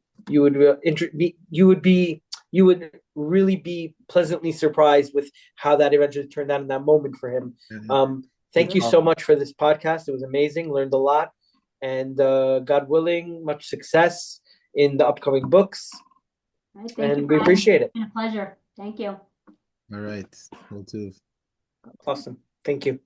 really be pleasantly surprised with how that eventually turned out in that moment for him. Mm-hmm. Thank you so much for this podcast. It was amazing. Learned a lot, and God willing, much success in the upcoming books. All right, we appreciate it. It's been a pleasure. Thank you. All right. We'll do. Awesome. Thank you.